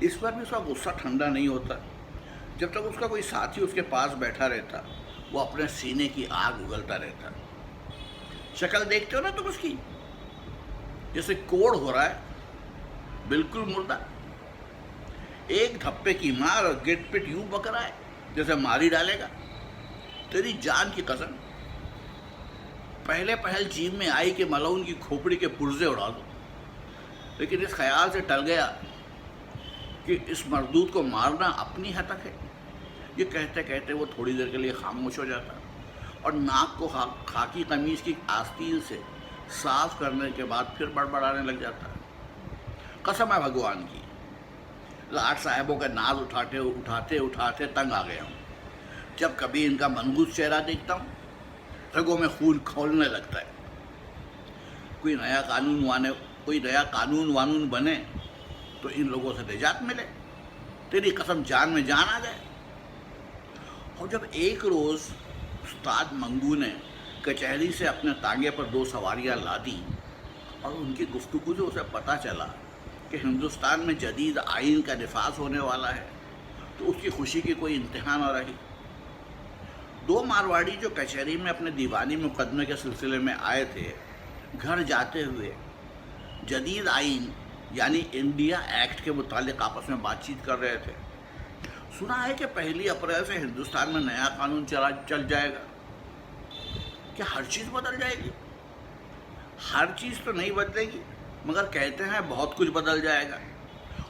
اس پر بھی اس کا غصہ ٹھنڈا نہیں ہوتا جب تک اس کا کوئی ساتھی اس کے پاس بیٹھا رہتا، وہ اپنے سینے کی آگ اگلتا رہتا۔ شکل دیکھتے ہو نا تم اس کی، جیسے کوڑ ہو رہا ہے، بالکل مردہ۔ ایک دھپے کی مار اور گٹ پٹ یوں بک رہا ہے جیسے ماری ڈالے گا۔ تیری جان کی قسم، پہل جیب میں آئی کہ ملعون کی کھوپڑی کے پرزے اڑا دو، لیکن اس خیال سے ٹل گیا کہ اس مردود کو مارنا اپنی ہتک ہے۔ یہ کہتے کہتے وہ تھوڑی دیر کے لیے خاموش ہو جاتا اور ناک کو خاکی قمیص کی آستین سے صاف کرنے کے بعد پھر بڑبڑانے لگ جاتا۔ قسم ہے بھگوان کی، لاٹ صاحبوں کا ناز اٹھاتے تنگ آ گیا ہوں۔ جب کبھی ان کا منحوس چہرہ دیکھتا ہوں، رگوں میں خون کھولنے لگتا ہے۔ کوئی نیا قانون وانون بنے تو ان لوگوں سے نجات ملے۔ تیری قسم جان میں جان آ جائے۔ اور جب ایک روز استاد منگو نے کچہری سے اپنے تانگے پر 2 سواریاں لا دیں اور ان کی گفتگو سے اسے پتہ چلا کہ ہندوستان میں جدید آئین کا نفاذ ہونے والا ہے، تو اس کی خوشی کی کوئی انتہا نہ رہی۔ 2 مارواڑی جو کچہری میں اپنے دیوانی مقدمے کے سلسلے میں آئے تھے، گھر جاتے ہوئے جدید آئین یعنی انڈیا ایکٹ کے متعلق آپس میں بات چیت کر رہے تھے۔ سنا ہے کہ 1 اپریل سے ہندوستان میں نیا قانون چل جائے گا۔ کیا ہر چیز بدل جائے گی؟ ہر چیز تو نہیں بدلے گی، مگر کہتے ہیں بہت کچھ بدل جائے گا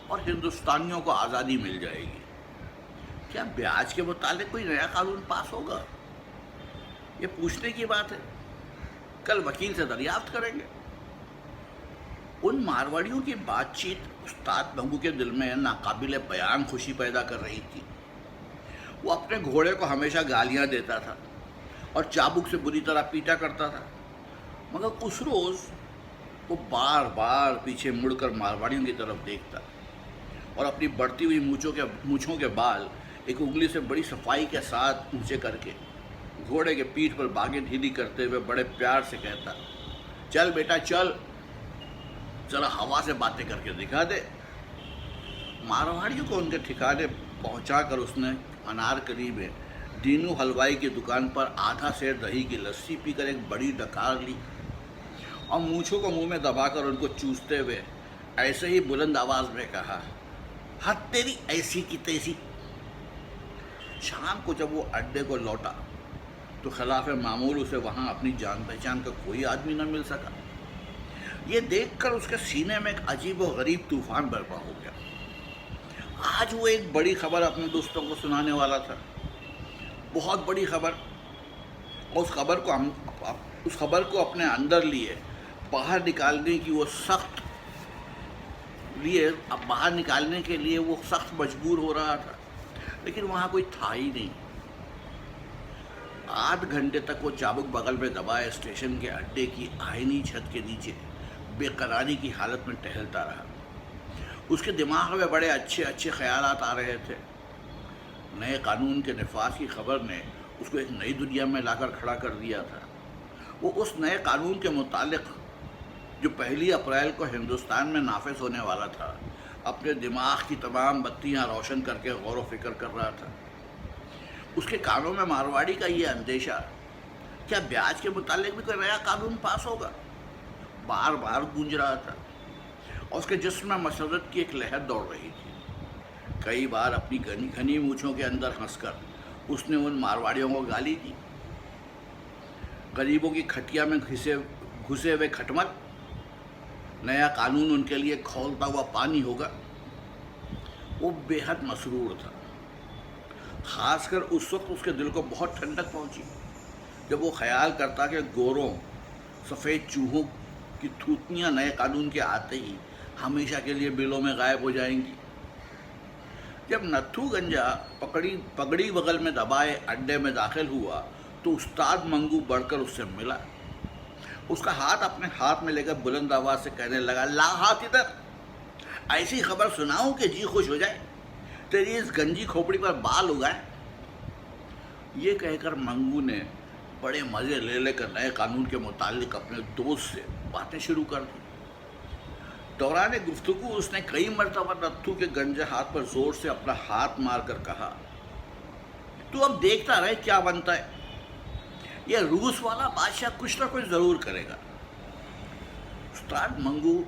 اور ہندوستانیوں کو آزادی مل جائے گی۔ کیا بیاج کے متعلق کوئی نیا قانون پاس ہوگا؟ یہ پوچھنے کی بات ہے، کل وکیل سے دریافت کریں گے۔ ان مارواڑیوں کی بات چیت استاد منگو کے دل میں ناقابل بیان خوشی پیدا کر رہی تھی۔ وہ اپنے گھوڑے کو ہمیشہ گالیاں دیتا تھا اور چابک سے بری طرح پیٹا کرتا تھا، مگر اس روز وہ بار بار پیچھے مڑ کر مارواڑیوں کی طرف دیکھتا اور اپنی بڑھتی ہوئی مونچھوں کے بال ایک انگلی سے بڑی صفائی کے ساتھ اونچے کر کے گھوڑے کے پیٹھ پر باگیں ڈھیلی کرتے ہوئے بڑے پیار سے کہتا، چل بیٹا چل، ذرا ہوا سے باتیں کر کے دکھا دے۔ مارواڑیوں کو ان کے ٹھکانے پہنچا کر اس نے انارکلی میں دینو حلوائی کی دکان پر آدھا سیر دہی کی لسی پی کر ایک بڑی ڈکار لی اور مونچھوں کو منہ میں دبا کر ان کو چوستے ہوئے ایسے ہی بلند آواز میں کہا، حد تیری ایسی کی تیسی۔ شام کو جب وہ اڈے کو لوٹا تو خلاف معمول اسے وہاں اپنی جان پہچان کا کوئی آدمی نہ مل سکا۔ یہ دیکھ کر اس کے سینے میں ایک عجیب و غریب طوفان برپا ہو گیا۔ آج وہ ایک بڑی خبر اپنے دوستوں کو سنانے والا تھا، بہت بڑی خبر۔ اور اس خبر کو اپنے اندر لیے باہر نکالنے کے لیے وہ سخت مجبور ہو رہا تھا، لیکن وہاں کوئی تھا ہی نہیں۔ آدھ گھنٹے تک وہ چابک بغل میں دبائے اسٹیشن کے اڈے کی آئینی چھت کے نیچے بے قراری کی حالت میں ٹہلتا رہا۔ اس کے دماغ میں بڑے اچھے خیالات آ رہے تھے۔ نئے قانون کے نفاذ کی خبر نے اس کو ایک نئی دنیا میں لا کر کھڑا کر دیا تھا۔ وہ اس نئے قانون کے متعلق جو 1 اپریل کو ہندوستان میں نافذ ہونے والا تھا، اپنے دماغ کی تمام بتیاں روشن کر کے غور و فکر کر رہا تھا۔ اس کے کانوں میں مارواڑی کا یہ اندیشہ، کیا بیاج کے متعلق بھی کوئی نیا قانون پاس ہوگا، بار بار گونج رہا تھا، اور اس کے جسم میں مسرت کی ایک لہر دوڑ رہی تھی۔ کئی بار اپنی گھنی مونچھوں کے اندر ہنس کر اس نے ان مارواڑیوں کو گالی دی، غریبوں کی کھٹیا میں گھسے ہوئے کھٹمل، نیا قانون ان کے لیے کھولتا ہوا پانی ہوگا۔ وہ بے حد مسرور تھا، خاص کر اس وقت اس کے دل کو بہت ٹھنڈک پہنچی جب وہ خیال کرتا کہ گوروں سفید چوہوں کی تھوتنیاں نئے قانون کے آتے ہی ہمیشہ کے لیے بلوں میں غائب ہو جائیں گی۔ جب نتھو گنجا پگڑی بغل میں دبائے اڈے میں داخل ہوا تو استاد منگو بڑھ کر اس سے ملا۔ اس کا ہاتھ اپنے ہاتھ میں لے کر بلند آواز سے کہنے لگا، لا ہاتھ ادھر، ایسی خبر سناؤں کہ جی خوش ہو جائے، تیری اس گنجی کھوپڑی پر بال اگائے۔ یہ کہہ کر منگو نے بڑے مزے لے کر نئے قانون کے متعلق اپنے دوست سے باتیں شروع کر دی۔ دوران گفتگو اس نے کئی مرتبہ نتھو کے گنجے ہاتھ پر زور سے اپنا ہاتھ مار کر کہا، تو اب دیکھتا رہے کیا بنتا ہے، یہ روس والا بادشاہ کچھ نہ کچھ ضرور کرے گا۔ استاد منگو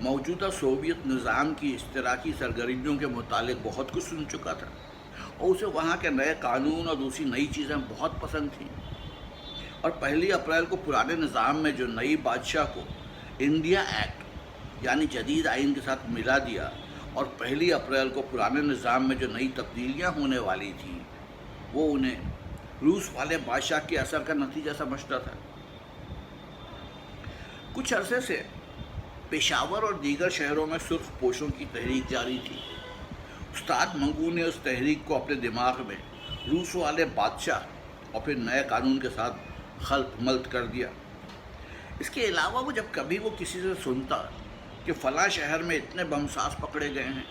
موجودہ سوویت نظام کی اشتراکی سرگرمیوں کے متعلق بہت کچھ سن چکا تھا، اور اسے وہاں کے نئے قانون اور دوسری نئی چیزیں بہت پسند تھیں، اور 1 اپریل کو پرانے نظام میں جو نئی بادشاہ کو انڈیا ایکٹ یعنی جدید آئین کے ساتھ ملا دیا، اور 1 اپریل کو پرانے نظام میں جو نئی تبدیلیاں ہونے والی تھیں وہ انہیں روس والے بادشاہ کے اثر کا نتیجہ سمجھتا تھا۔ کچھ عرصے سے پشاور اور دیگر شہروں میں سرخ پوشوں کی تحریک جاری تھی۔ استاد منگو نے اس تحریک کو اپنے دماغ میں روس والے بادشاہ اور پھر نئے قانون کے ساتھ خلط ملط کر دیا۔ اس کے علاوہ وہ جب کبھی وہ کسی سے سنتا کہ فلاں شہر میں اتنے بم ساز پکڑے گئے ہیں،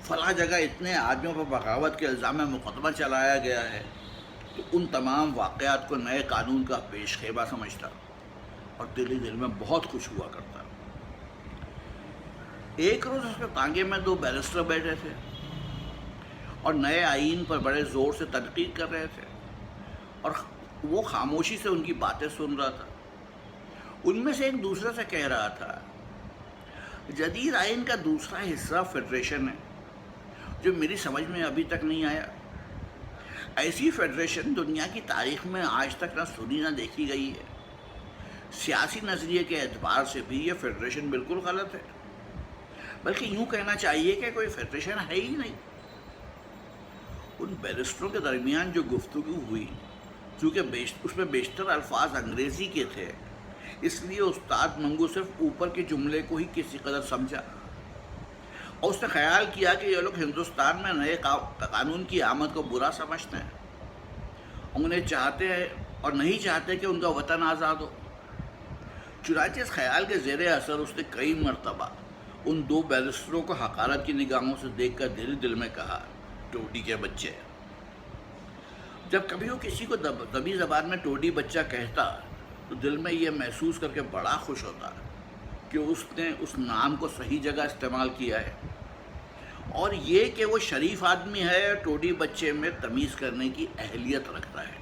فلاں جگہ اتنے آدمیوں پر بغاوت کے الزام میں مقدمہ چلایا گیا ہے، تو ان تمام واقعات کو نئے قانون کا پیش خیمہ سمجھتا اور دل ہی دل میں بہت خوش ہوا کرتا۔ ایک روز اس کے تانگے میں 2 بیرسٹر بیٹھے تھے اور نئے آئین پر بڑے زور سے تنقید کر رہے تھے، اور وہ خاموشی سے ان کی باتیں سن رہا تھا۔ ان میں سے ایک دوسرے سے کہہ رہا تھا، جدید آئین کا دوسرا حصہ فیڈریشن ہے جو میری سمجھ میں ابھی تک نہیں آیا۔ ایسی فیڈریشن دنیا کی تاریخ میں آج تک نہ سنی نہ دیکھی گئی ہے۔ سیاسی نظریے کے اعتبار سے بھی یہ فیڈریشن بالکل غلط ہے، بلکہ یوں کہنا چاہیے کہ کوئی فیڈریشن ہے ہی نہیں۔ ان بیرسٹروں کے درمیان جو گفتگو ہوئی، چونکہ اس میں بیشتر الفاظ انگریزی کے تھے، اس لیے استاد منگو صرف اوپر کے جملے کو ہی کسی قدر سمجھا، اور اس نے خیال کیا کہ یہ لوگ ہندوستان میں نئے قانون کی آمد کو برا سمجھتے ہیں، انہیں چاہتے ہیں اور نہیں چاہتے کہ ان کا وطن آزاد ہو۔ چنانچہ اس خیال کے زیر اثر اس نے کئی مرتبہ ان 2 بیرسٹروں کو حقارت کی نگاہوں سے دیکھ کر دل میں کہا، ٹوڈی کے بچے۔ جب کبھی وہ کسی کو دبی زبان میں ٹوڈی بچہ کہتا تو دل میں یہ محسوس کر کے بڑا خوش ہوتا کہ اس نے اس نام کو صحیح جگہ استعمال کیا ہے، اور یہ کہ وہ شریف آدمی ہے، ٹوڈی بچے میں تمیز کرنے کی اہلیت رکھتا ہے۔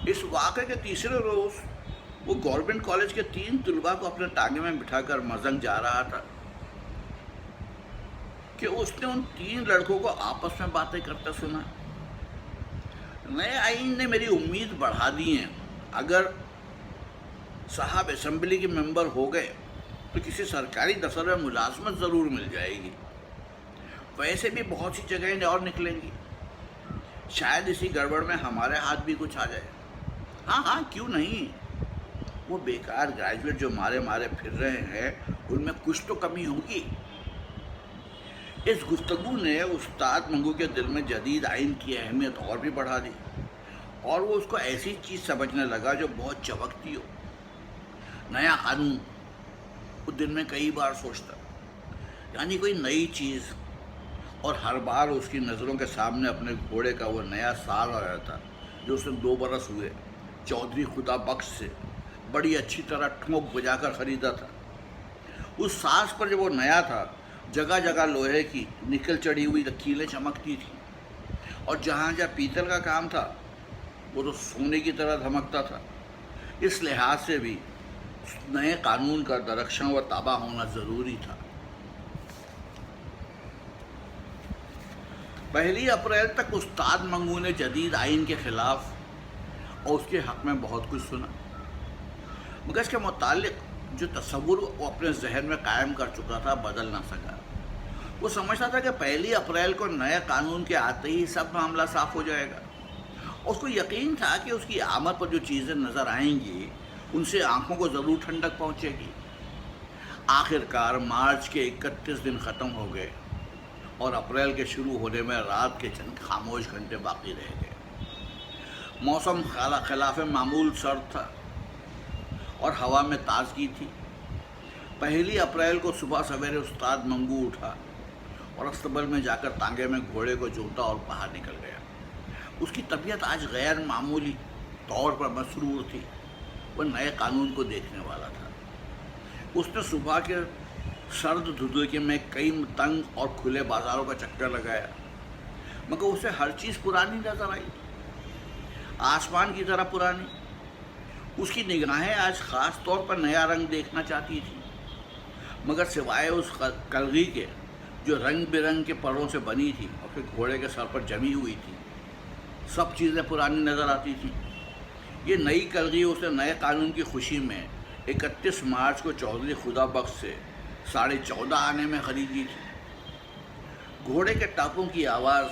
اس واقعے کے تیسرے روز وہ گورنمنٹ کالج کے 3 طلباء کو اپنے ٹانگے میں بٹھا کر مزنگ جا رہا تھا کہ اس نے ان 3 لڑکوں کو آپس میں باتیں کرتے سنا۔ نئے آئین نے میری امید بڑھا دی ہیں، اگر صاحب اسمبلی کے ممبر ہو گئے تو کسی سرکاری دفتر میں ملازمت ضرور مل جائے گی، ویسے بھی بہت سی جگہیں اور نکلیں گی، شاید اسی گڑبڑ میں ہمارے ہاتھ بھی کچھ آ جائے۔ ہاں کیوں نہیں، وہ بیکار گریجویٹ جو مارے پھر رہے ہیں ان میں کچھ تو کمی ہوگی۔ اس گفتگو نے استاد منگو کے دل میں جدید آئین کی اہمیت اور بھی بڑھا دی، اور وہ اس کو ایسی چیز سمجھنے لگا جو بہت چمکتی ہو۔ نیا قانون، وہ دن میں کئی بار سوچتا، یعنی کوئی نئی چیز، اور ہر بار اس کی نظروں کے سامنے اپنے گھوڑے کا وہ نیا سال آ رہا تھا جو اس نے 2 برس ہوئے چودھری خدا بخش سے بڑی اچھی طرح ٹھونک بجا کر خریدا تھا۔ اس ساز پر جب وہ نیا تھا، جگہ جگہ لوہے کی نکل چڑھی ہوئی لکیریں چمکتی تھیں، اور جہاں پیتل کا کام تھا وہ تو سونے کی طرح دھمکتا تھا۔ اس لحاظ سے بھی نئے قانون کا درخشاں و تابع ہونا ضروری تھا۔ 1 اپریل تک استاد منگو نے جدید آئین کے خلاف اور اس کے حق میں بہت کچھ سنا، مگر اس کے متعلق جو تصور وہ اپنے ذہن میں قائم کر چکا تھا بدل نہ سکا۔ وہ سمجھتا تھا کہ 1 اپریل کو نئے قانون کے آتے ہی سب معاملہ صاف ہو جائے گا۔ اس کو یقین تھا کہ اس کی آمد پر جو چیزیں نظر آئیں گی ان سے آنکھوں کو ضرور ٹھنڈک پہنچے گی۔ آخر کار مارچ کے 31 دن ختم ہو گئے اور اپریل کے شروع ہونے میں رات کے چند خاموش گھنٹے باقی رہ گئے۔ موسم خلاف معمول سرد تھا اور ہوا میں تازگی تھی۔ 1 اپریل کو صبح سویرے استاد منگو اٹھا اور استبل میں جا کر تانگے میں گھوڑے کو جوتا اور باہر نکل گیا۔ اس کی طبیعت آج غیر معمولی طور پر مسرور تھی، وہ نئے قانون کو دیکھنے والا تھا۔ اس نے صبح کے سرد دھندلے میں کئی تنگ اور کھلے بازاروں کا چکر لگایا، مگر اسے ہر چیز پرانی نظر آئی، آسمان کی طرح پرانی۔ اس کی نگاہیں آج خاص طور پر نیا رنگ دیکھنا چاہتی تھی، مگر سوائے اس کلغی کے جو رنگ برنگ کے پروں سے بنی تھی اور پھر گھوڑے کے سر پر جمی ہوئی تھی، سب چیزیں پرانی نظر آتی تھیں۔ یہ نئی کلغی اسے نئے قانون کی خوشی میں 31 مارچ کو چودھری خدا بخش سے 14:30 آنے میں خریدی تھی۔ گھوڑے کے ٹاپوں کی آواز،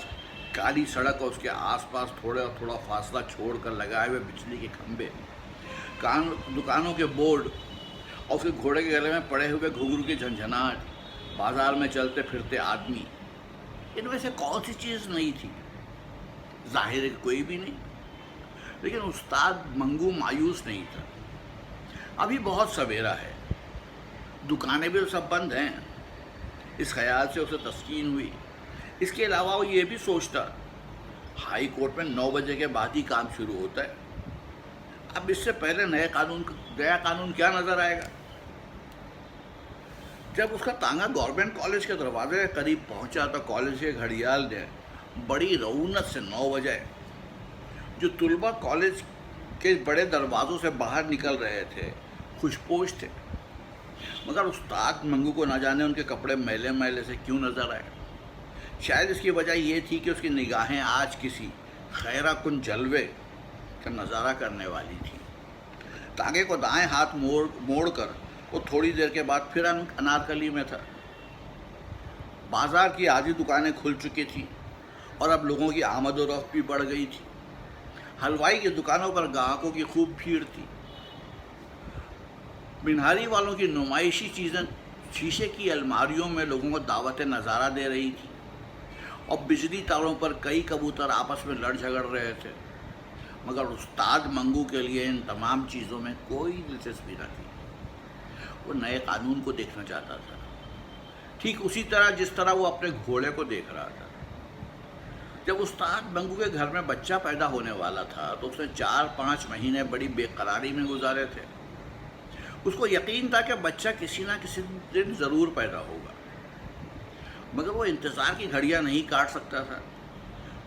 کالی سڑک اور اس کے آس پاس تھوڑا فاصلہ چھوڑ کر لگائے ہوئے بجلی کے کھمبے، دکانوں کے بورڈ اور پھر گھوڑے کے گلے میں پڑے ہوئے گھنگرو کی جھنجھناہٹ، بازار میں چلتے پھرتے آدمی، ان میں سے کون سی چیز نہیں تھی؟ ظاہر ہے کوئی بھی نہیں، لیکن استاد منگو مایوس نہیں تھا۔ ابھی بہت سویرا ہے، دکانیں بھی سب بند ہیں، اس خیال سے اسے تسکین ہوئی۔ اس کے علاوہ وہ یہ بھی سوچتا، ہائی کورٹ میں 9 بجے کے بعد ہی کام شروع ہوتا ہے، اب اس سے پہلے نیا قانون کیا نظر آئے گا؟ جب اس کا تانگا گورنمنٹ کالج کے دروازے کے قریب پہنچا تو کالج کے گھڑیال نے بڑی رعونت سے 9 بجے جو طلباء کالج کے بڑے دروازوں سے باہر نکل رہے تھے خوش پوش تھے، مگر استاد منگو کو نہ جانے ان کے کپڑے میلے میلے سے کیوں نظر آئے۔ شاید اس کی وجہ یہ تھی کہ اس کی نگاہیں آج کسی خیرہ کن جلوے کا نظارہ کرنے والی تھی۔ تانگے کو دائیں ہاتھ موڑ کر وہ تھوڑی دیر کے بعد پھر انارکلی میں تھا۔ بازار کی آدھی دکانیں کھل چکی تھیں اور اب لوگوں کی آمد و رفت بھی بڑھ گئی تھی۔ حلوائی کی دکانوں پر گاہکوں کی خوب بھیڑ تھی۔ منہاری والوں کی نمائشی چیزیں شیشے کی الماریوں میں لوگوں کو دعوت نظارہ دے رہی تھی، اور بجلی تاروں پر کئی کبوتر آپس میں لڑ جھگڑ رہے تھے، مگر استاد منگو کے لیے ان تمام چیزوں میں کوئی دلچسپی نہ تھی۔ وہ نئے قانون کو دیکھنا چاہتا تھا، ٹھیک اسی طرح جس طرح وہ اپنے گھوڑے کو دیکھ رہا تھا۔ جب استاد منگو کے گھر میں بچہ پیدا ہونے والا تھا تو اس نے 4-5 مہینے بڑی بے قراری میں گزارے تھے۔ اس کو یقین تھا کہ بچہ کسی نہ کسی دن ضرور پیدا ہوگا، مگر وہ انتظار کی گھڑیاں نہیں کاٹ سکتا تھا۔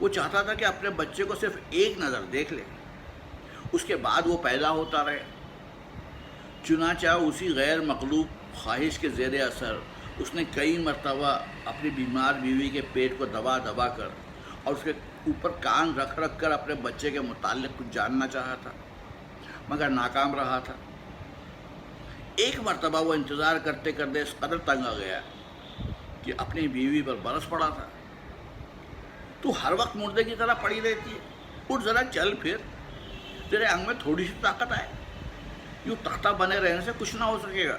وہ چاہتا تھا کہ اپنے بچے کو صرف ایک نظر دیکھ لے، اس کے بعد وہ پیدا ہوتا رہے۔ چنانچہ اسی غیر مغلوب خواہش کے زیر اثر اس نے کئی مرتبہ اپنی بیمار بیوی کے پیٹ کو دبا دبا کر اور اس کے اوپر کان رکھ کر اپنے بچے کے متعلق کچھ جاننا چاہا تھا، مگر ناکام رہا تھا۔ ایک مرتبہ وہ انتظار کرتے کرتے اس قدر تنگ آ گیا کہ اپنی بیوی پر برس پڑا تھا۔ تو ہر وقت مردے کی طرح پڑی رہتی ہے، اٹھ ذرا چل پھر، تیرے انگ میں تھوڑی سی طاقت آئے، یوں تختہ بنے رہنے سے کچھ نہ ہو سکے گا۔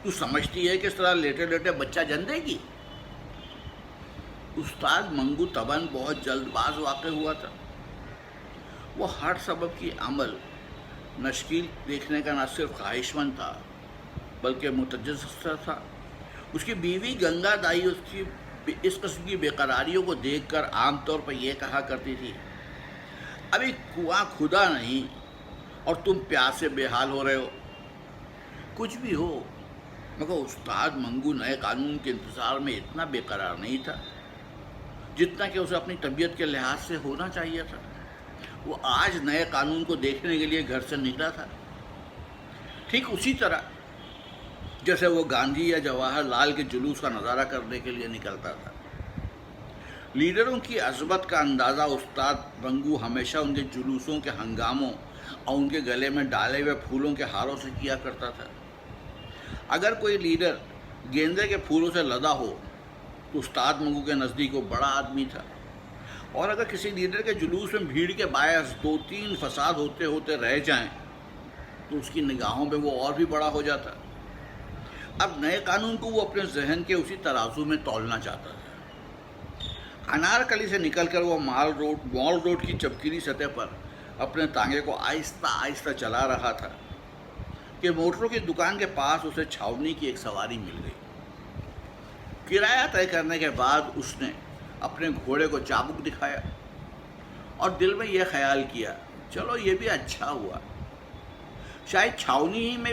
تو سمجھتی ہے کہ اس طرح لیٹے لیٹے بچہ جن دے گی؟ استاد منگو طبعاً بہت جلد باز واقع ہوا تھا۔ وہ ہر سبب کی عمل نشکیل دیکھنے کا نہ صرف خواہشمند تھا بلکہ متجسر تھا۔ اس کی بیوی گنگا دائی اس قسم کی بے قراریوں کو دیکھ کر عام طور پر یہ کہا کرتی تھی، ابھی کنواں کھدا نہیں اور تم پیاس سے بے حال ہو رہے ہو۔ کچھ بھی ہو، مگر استاد منگو نئے قانون کے انتظار میں اتنا بے قرار نہیں تھا جتنا کہ اسے اپنی طبیعت کے لحاظ سے ہونا چاہیے تھا۔ وہ آج نئے قانون کو دیکھنے کے لیے گھر سے نکلا تھا، ٹھیک اسی طرح جیسے وہ گاندھی یا جواہر لال کے جلوس کا نظارہ کرنے کے لیے نکلتا تھا۔ لیڈروں کی عظمت کا اندازہ استاد منگو ہمیشہ ان کے جلوسوں کے ہنگاموں اور ان کے گلے میں ڈالے ہوئے پھولوں کے ہاروں سے کیا کرتا تھا۔ اگر کوئی لیڈر گیندے کے پھولوں سے لدا ہو تو استاد منگو کے نزدیک وہ بڑا آدمی تھا، اور اگر کسی لیڈر کے جلوس میں بھیڑ کے باعث 2-3 فساد ہوتے ہوتے رہ جائیں تو اس کی نگاہوں میں وہ اور بھی بڑا ہو جاتا۔ اب نئے قانون کو وہ اپنے ذہن کے اسی ترازو میں تولنا چاہتا تھا۔ انارکلی سے نکل کر وہ مال روڈ کی چمکیلی سطح پر اپنے تانگے کو آہستہ آہستہ چلا رہا تھا کہ موٹروں کی دکان کے پاس اسے چھاؤنی کی ایک سواری مل گئی۔ کرایہ طے کرنے کے بعد اس نے اپنے گھوڑے کو چابک دکھایا اور دل میں یہ خیال کیا، چلو یہ بھی اچھا ہوا، شاید چھاؤنی ہی میں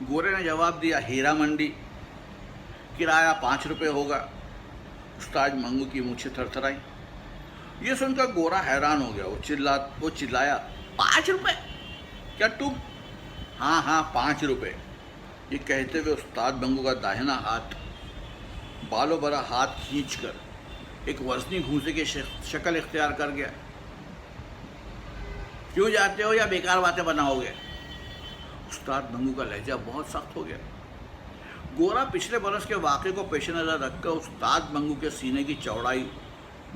گورے نے جواب دیا ہیرا منڈی، کرایہ 5 روپے ہوگا۔ استاد منگو کی مونچھیں تھر تھرائی۔ یہ سن کر گورا حیران ہو گیا، وہ چلایا 5 روپے؟ کیا تم؟ ہاں ہاں 5 روپے۔ یہ کہتے ہوئے استاد منگو کا داہنا ہاتھ بالوں بھرا ہاتھ کھینچ کر ایک وزنی گھونسے کی شکل اختیار کر گیا۔ کیوں جاتے ہو یا بیکار باتیں بناؤ گے؟ استاد منگو کا لہجہ بہت سخت ہو گیا۔ گورا پچھلے برس کے واقعے کو پیش نظر رکھ کر استاد منگو کے سینے کی چوڑائی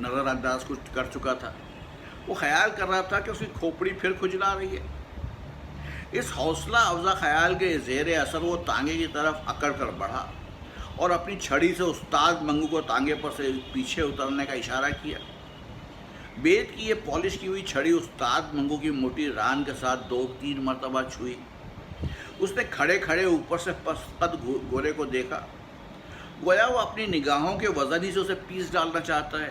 نظر انداز کر چکا تھا۔ وہ خیال کر رہا تھا کہ اس کی کھوپڑی پھر کھجلا رہی ہے۔ اس حوصلہ افزا خیال کے زیر اثر وہ تانگے کی طرف اکڑ کر بڑھا اور اپنی چھڑی سے استاد منگو کو تانگے پر سے پیچھے اترنے کا اشارہ کیا۔ بیت کی یہ پالش کی ہوئی چھڑی استاد منگو کی موٹی ران کے ساتھ 2-3 مرتبہ چھوئی۔ اس نے کھڑے کھڑے اوپر سے پست قد گورے کو دیکھا، گویا وہ اپنی نگاہوں کے وزن ہی سے اسے پیس ڈالنا چاہتا ہے۔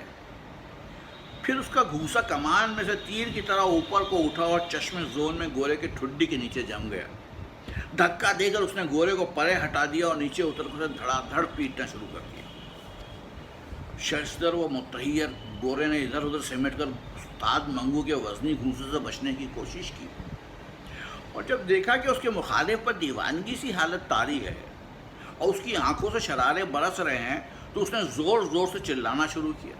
پھر اس کا گھونسا کمان میں سے تیر کی طرح اوپر کو اٹھا اور چشمے زون میں گورے کے ٹھڈی کے نیچے جم گیا۔ دھکا دے کر اس نے گورے کو پرے ہٹا دیا اور نیچے اتر کر اسے دھڑا دھڑ پیٹنا شروع کر دیا۔ شرسدر و متحیر گورے نے ادھر ادھر سمیٹ کر استاد منگو کے وزنی گھونسے سے بچنے کی کوشش کی، اور جب دیکھا کہ اس کے مخالف پر دیوانگی سی حالت طاری ہے اور اس کی آنکھوں سے شرارے برس رہے ہیں تو اس نے زور زور سے چلانا شروع کیا۔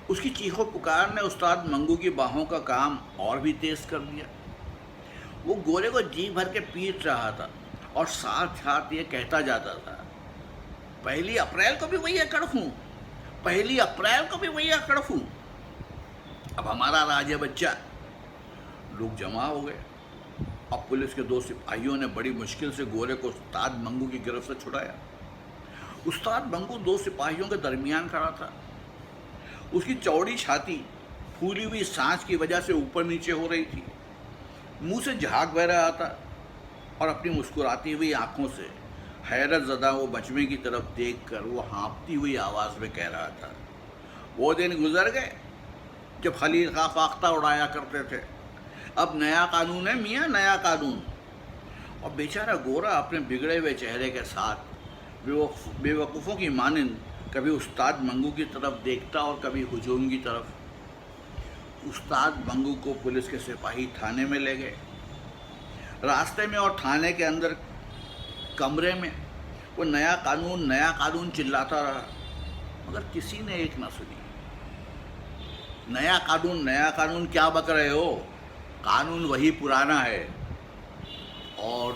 اس کی چیخ و پکار نے استاد منگو کی باہوں کا کام اور بھی تیز کر دیا۔ وہ گورے کو جی بھر کے پیٹ رہا تھا اور ساتھ ساتھ یہ کہتا جاتا تھا، 1 اپریل کو بھی وہی اکڑ ہوں، 1 اپریل کو بھی وہی اکڑ ہوں، اب ہمارا راج ہے بچہ۔ لوگ جمع ہو گئے۔ اب پولیس کے 2 سپاہیوں نے بڑی مشکل سے گورے کو استاد منگو کی گرفت سے چھڑایا۔ استاد منگو 2 سپاہیوں کے درمیان کھڑا تھا۔ اس کی چوڑی چھاتی پھولی ہوئی سانس کی وجہ سے اوپر نیچے ہو رہی تھی، منہ سے جھاگ بہ رہا تھا اور اپنی مسکراتی ہوئی آنکھوں سے حیرت زدہ وہ مجمع کی طرف دیکھ کر وہ ہانپتی ہوئی آواز میں کہہ رہا تھا، وہ دن گزر گئے جب خلیل خواہ فاختہ اڑایا کرتے تھے، اب نیا قانون ہے میاں، نیا قانون۔ اور بیچارہ گورا اپنے بگڑے ہوئے چہرے کے ساتھ بے وقوفوں کی مانند کبھی استاد منگو کی طرف دیکھتا اور کبھی ہجوم کی طرف۔ استاد منگو کو پولیس کے سپاہی تھانے میں لے گئے۔ راستے میں اور تھانے کے اندر کمرے میں وہ نیا قانون چلاتا رہا، مگر کسی نے ایک نہ سنی۔ نیا قانون کیا بک رہے ہو؟ قانون وہی پرانا ہے، اور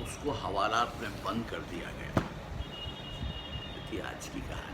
اس کو حوالات میں بند کر دیا گیا۔ یہ تھی آج کی کہانی۔